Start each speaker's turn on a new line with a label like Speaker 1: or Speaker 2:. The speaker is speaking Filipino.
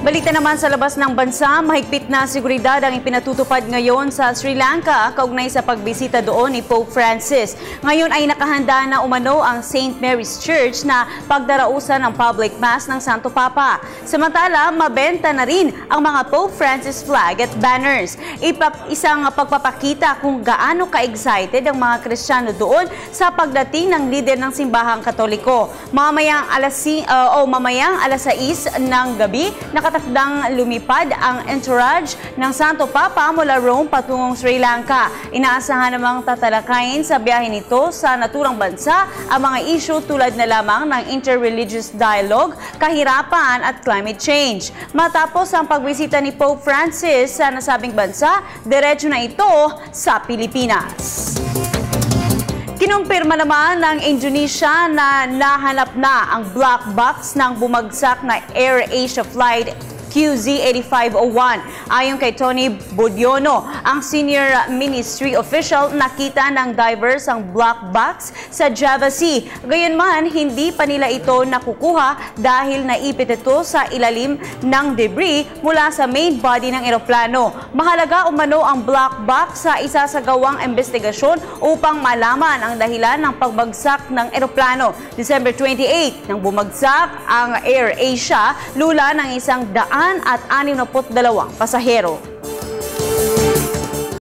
Speaker 1: Balita naman sa labas ng bansa, mahigpit na seguridad ang ipinatutupad ngayon sa Sri Lanka kaugnay sa pagbisita doon ni Pope Francis. Ngayon ay nakahanda na umano ang St. Mary's Church na pagdarausan ng public mass ng Santo Papa. Samantala, mabenta na rin ang mga Pope Francis flag at banners. Isang pagpapakita kung gaano ka-excited ang mga Kristiyano doon sa pagdating ng lider ng simbahang Katoliko. Mamayang alas 6 ng gabi, nakatakdang lumipad ang entourage ng Santo Papa mula Rome patungong Sri Lanka. Inaasahan namang tatalakayin sa biyahe nito sa naturang bansa ang mga issue tulad na lamang ng interreligious dialogue, kahirapan at climate change. Matapos ang pagbisita ni Pope Francis sa nasabing bansa, diretso na ito sa Pilipinas. Kinumpirma naman ng Indonesia na nahanap na ang black box ng bumagsak na AirAsia flight QZ8501. Ayon kay Tony Budiono, ang senior ministry official, nakita ng divers ang black box sa Java Sea. Gayunman, hindi pa nila ito nakukuha dahil naipit ito sa ilalim ng debris mula sa main body ng eroplano. Mahalaga umano ang black box sa isasagawang investigasyon upang malaman ang dahilan ng pagbagsak ng eroplano. December 28 nang bumagsak ang AirAsia, lula ng 162 pasahero.